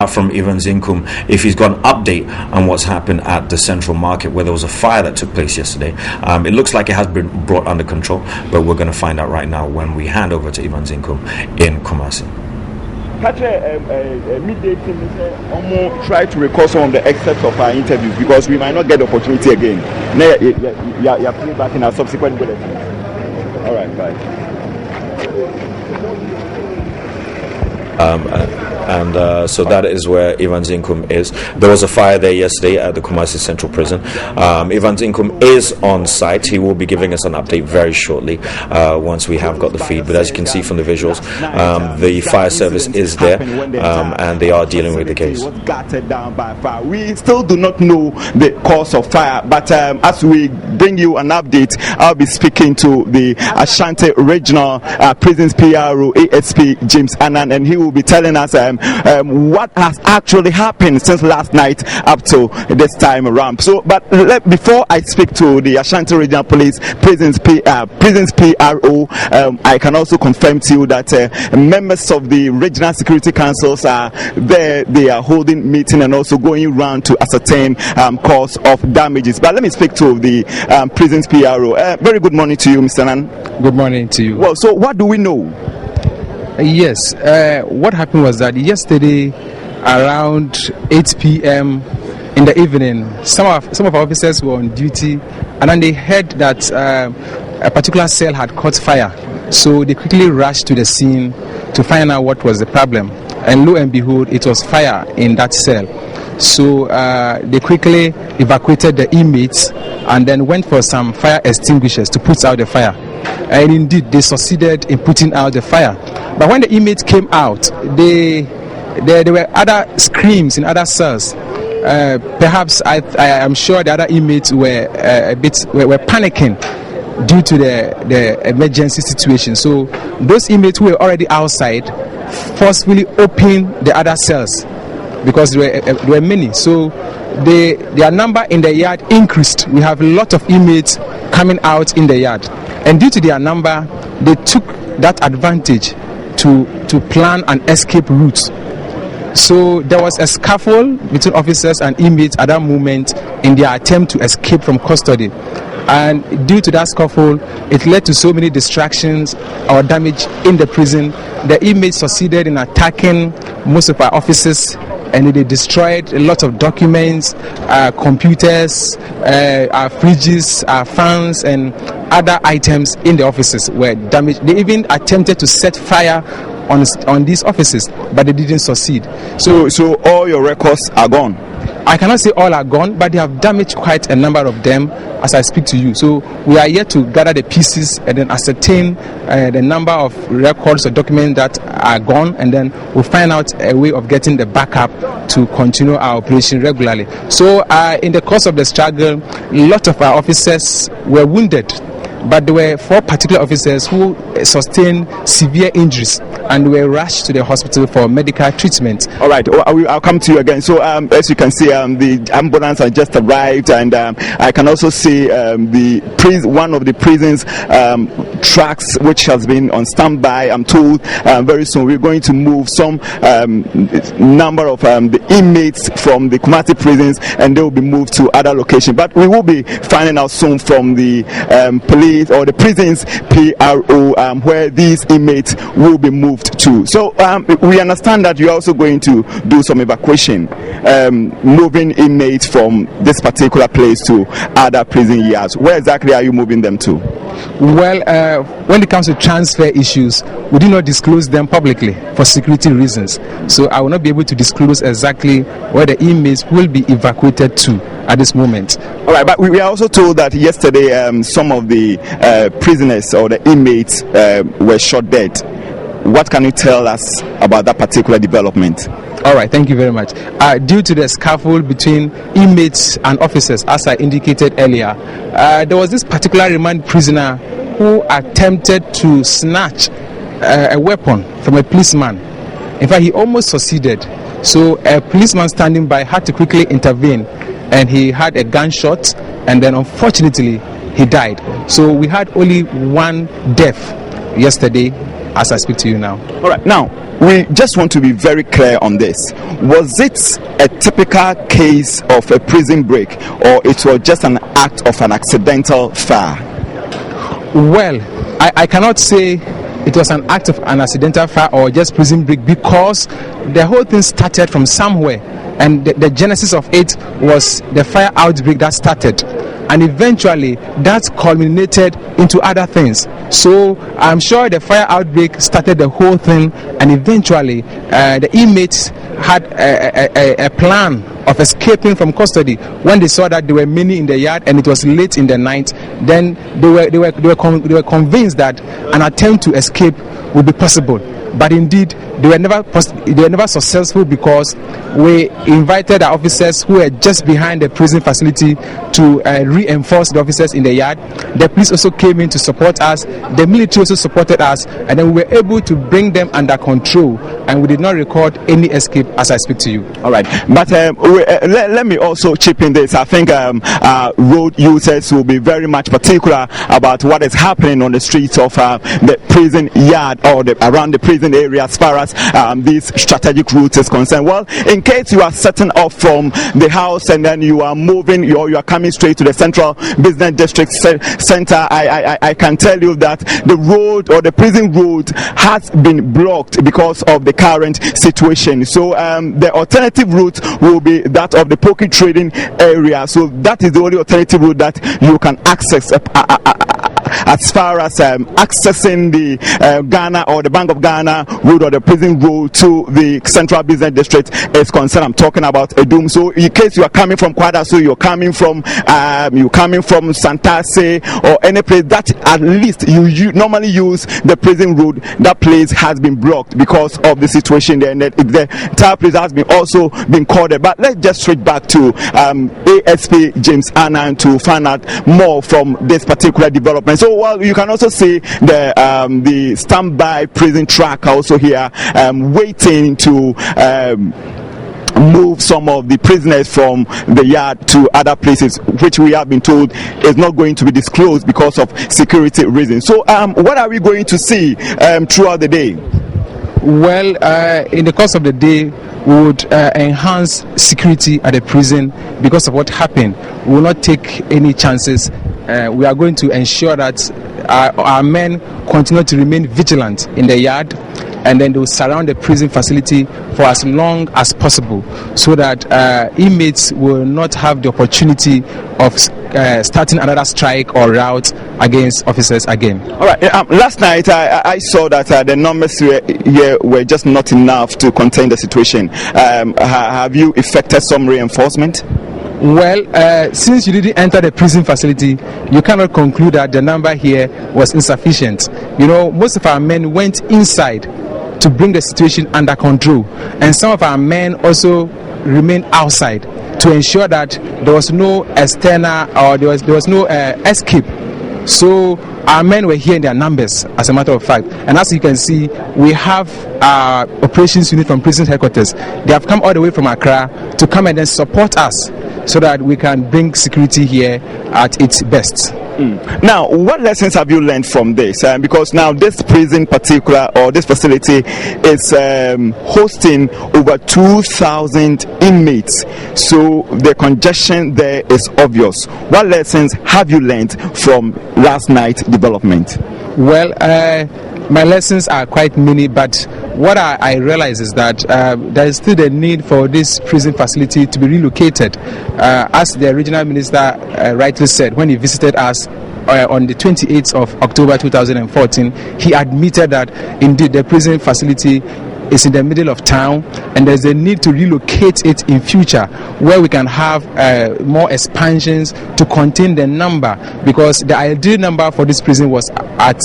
from Evans Inkum if he's got an update on what's happened at the Central Market, where there was a fire that took place yesterday. It looks like it has been brought under control, but we're going to find out right now when we hand over to Evans Inkum in Kumasi. Midday team almost try to record some of the excerpts of our interviews because we might not get the opportunity again. You're playing back in our subsequent bulletins. All right, bye. So that is where Evans Inkum is. There was a fire there yesterday at the Kumasi Central Prison. Evans Inkum is on site. He will be giving us an update very shortly once we have got the feed. But as you can see from the visuals, the fire service is there and they are dealing with the case. We still do not know the cause of fire, but as we bring you an update, I'll be speaking to the Ashanti Regional Prisons PRO ASP James Annan, and he will be telling us what has actually happened since last night up to this time around. So, but before I speak to the Ashanti Regional Police Prisons PRO, I can also confirm to you that members of the Regional Security Councils are there. They are holding meeting and also going around to ascertain cause of damages. But let me speak to the Prisons PRO. Very good morning to you, Mr. Nan. Good morning to you. Well, so what do we know? Yes, what happened was that yesterday around 8 p.m. in the evening, some of our officers were on duty, and then they heard that a particular cell had caught fire. So they quickly rushed to the scene to find out what was the problem. And lo and behold, it was fire in that cell. So they quickly evacuated the inmates and then went for some fire extinguishers to put out the fire. And indeed, they succeeded in putting out the fire. But when the inmates came out, there were other screams in other cells. Perhaps I am sure the other inmates were were panicking due to the emergency situation. So those inmates who were already outside forcefully opened the other cells because there were many. So their number in the yard increased. We have a lot of inmates coming out in the yard. And due to their number, they took that advantage to plan an escape route. So there was a scuffle between officers and inmates at that moment in their attempt to escape from custody. And due to that scuffle, it led to so many distractions or damage in the prison. The inmates succeeded in attacking most of our offices, and they destroyed a lot of documents, computers, our fridges, our fans, and other items in the offices were damaged. They even attempted to set fire on these offices, but they didn't succeed. So all your records are gone? I cannot say all are gone, but they have damaged quite a number of them as I speak to you. So we are yet to gather the pieces and then ascertain the number of records or documents that are gone, and then we'll find out a way of getting the backup to continue our operation regularly. So in the course of the struggle, a lot of our officers were wounded, but there were 4 particular officers who sustained severe injuries and were rushed to the hospital for medical treatment. All right, I'll come to you again. So as you can see, the ambulance has just arrived, and I can also see one of the prison's trucks, which has been on standby. I'm told very soon we're going to move some number of the inmates from the Kumasi prisons, and they will be moved to other locations. But we will be finding out soon from the police or the prisons PRO where these inmates will be moved to. So we understand that you're also going to do some evacuation, moving inmates from this particular place to other prison yards. Where exactly are you moving them to? Well, when it comes to transfer issues, we do not disclose them publicly for security reasons. So I will not be able to disclose exactly where the inmates will be evacuated to at this moment. All right, but we are also told that yesterday some of the prisoners or the inmates were shot dead. What can you tell us about that particular development? All right, thank you very much. Due to the scuffle between inmates and officers, as I indicated earlier, there was this particular remand prisoner who attempted to snatch a weapon from a policeman. In fact, he almost succeeded. So a policeman standing by had to quickly intervene, and he had a gunshot, and then unfortunately he died. So we had only one death yesterday, as I speak to you now. All right, now we just want to be very clear on this. Was it a typical case of a prison break, or it was just an act of an accidental fire? Well, I cannot say it was an act of an accidental fire or just prison break, because the whole thing started from somewhere, and the genesis of it was the fire outbreak that started, and eventually that culminated into other things. So I'm sure the fire outbreak started the whole thing, and eventually the inmates had a plan of escaping from custody. When they saw that there were many in the yard and it was late in the night, then they were convinced that an attempt to escape would be possible. But indeed, they were never successful, because we invited our officers who were just behind the prison facility to reinforce the officers in the yard. The police also came in to support us. The military also supported us, and then we were able to bring them under control, and we did not record any escape as I speak to you. All right, but let me also chip in this. I think road users will be very much particular about what is happening on the streets of the prison yard or around the prison area as far as these strategic routes is concerned. Well, in case you are setting off from the house and then you are moving, you are coming straight to the central business district center, I can tell you that the road or the prison road has been blocked because of the current situation. So the alternative route will be that of the pocket trading area. So that is the only alternative route that you can access as far as accessing the Ghana or the Bank of Ghana road or the prison road to the central business district is concerned. I'm talking about Edum. So in case you are coming from Kwadaso, you're coming from Santase or any place that at least you normally use the prison road, that place has been blocked because of the situation there, and the entire place has been also been corded. But let's just switch back to ASP James Annan to find out more from this particular development. So well, you can also see the standby prison track also here, waiting to move some of the prisoners from the yard to other places, which we have been told is not going to be disclosed because of security reasons. So what are we going to see throughout the day? Well, in the course of the day, we would enhance security at the prison because of what happened. We will not take any chances. We are going to ensure that our men continue to remain vigilant in the yard, and then they will surround the prison facility for as long as possible, so that inmates will not have the opportunity of starting another strike or rout against officers again. All right. Last night I saw that the numbers here were just not enough to contain the situation. Have you effected some reinforcement? Well, since you didn't enter the prison facility, you cannot conclude that the number here was insufficient. You know, most of our men went inside to bring the situation under control, and some of our men also remained outside to ensure that there was no external or there was no escape. So our men were here in their numbers, as a matter of fact. And as you can see, we have our operations unit from prison headquarters. They have come all the way from Accra to come and then support us, so that we can bring security here at its best. Now, what lessons have you learned from this? Because now this prison particular, or this facility, is hosting over 2,000 inmates. So the congestion there is obvious. What lessons have you learned from last night's development? Well, my lessons are quite many, but what I realize is that there is still a need for this prison facility to be relocated. As the regional minister rightly said when he visited us on the 28th of October 2014, he admitted that indeed the prison facility is in the middle of town, and there's a need to relocate it in future, where we can have more expansions to contain the number, because the ideal number for this prison was at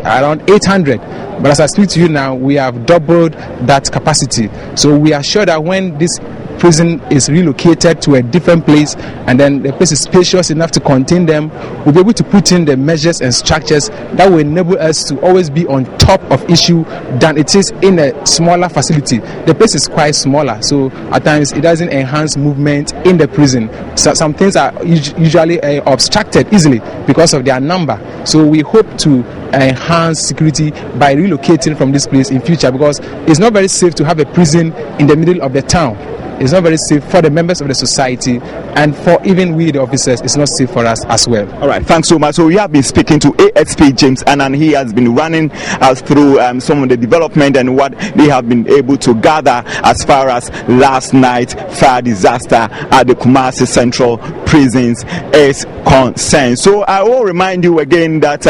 around 800, but as I speak to you now, we have doubled that capacity. So we are sure that when this prison is relocated to a different place, and then the place is spacious enough to contain them, we'll be able to put in the measures and structures that will enable us to always be on top of issue than it is in a smaller facility. The place is quite smaller, so at times it doesn't enhance movement in the prison. So some things are usually obstructed easily because of their number. So we hope to enhance security by relocating from this place in future, because it's not very safe to have a prison in the middle of the town. It's not very safe for the members of the society, and for even we, the officers, it's not safe for us as well. All right, thanks so much. So we have been speaking to ASP James Annan. He has been running us through some of the development and what they have been able to gather as far as last night fire disaster at the Kumasi Central Prisons is concerned. So I will remind you again that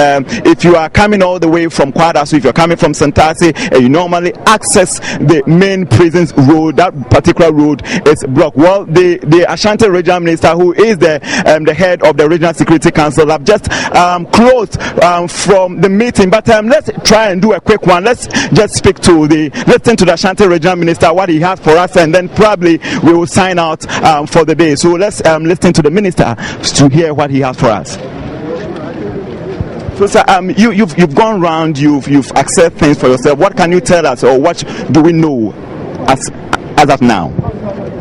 if you are coming all the way from Kwadaso, if you're coming from Santasi, and you normally access the main prisons road, that particular road is blocked. Well, the Ashanti Regional Minister, who is the head of the Regional Security Council, have just closed from the meeting. But let's try and do a quick one. Let's just listen to the Ashanti Regional Minister, what he has for us, and then probably we will sign out for the day. So let's listen to the minister to hear what he has for us. So, sir, you've gone round, you've accessed things for yourself. What can you tell us, or what do we know as of now?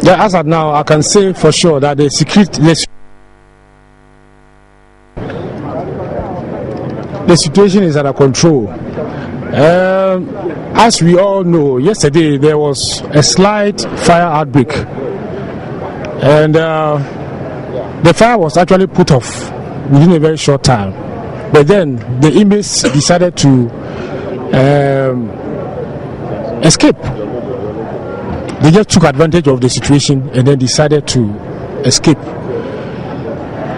Yeah, as of now, I can say for sure that the situation is under control. As we all know, yesterday there was a slight fire outbreak, and the fire was actually put off within a very short time. But then the inmates decided to escape. They just took advantage of the situation and then decided to escape.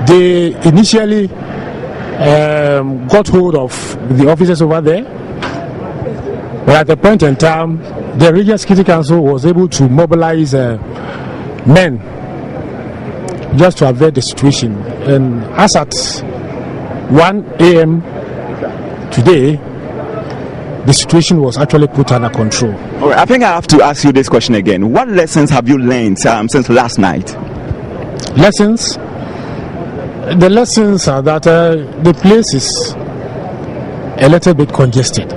They initially got hold of the officers over there, but at the point in time, the Regional Security Council was able to mobilize men just to avert the situation. And as at 1 a.m. today, the situation was actually put under control. All right, I think I have to ask you this question again. What lessons have you learned since last night? Lessons? The lessons are that the place is a little bit congested,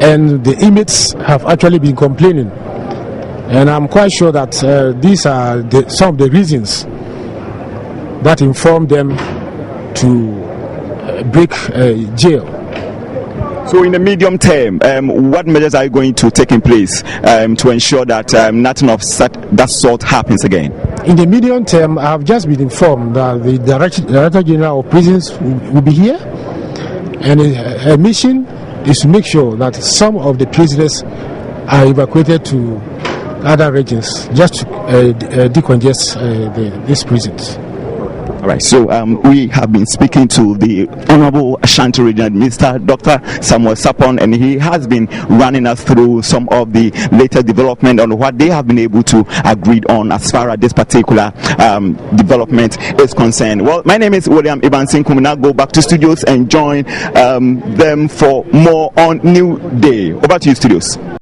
and the inmates have actually been complaining. And I'm quite sure that these are some of the reasons that informed them to break jail. So in the medium term, what measures are you going to take in place to ensure that nothing of that sort happens again? In the medium term, I have just been informed that the Director General of Prisons will be here, and her mission is to make sure that some of the prisoners are evacuated to other regions just to decongest these prisons. All right, so we have been speaking to the Honorable Ashanti Regional Minister, Dr. Samuel Sapon, and he has been running us through some of the latest development on what they have been able to agree on as far as this particular development is concerned. Well, my name is William Ibansin. We now go back to studios and join them for more on New Day. Over to you, studios.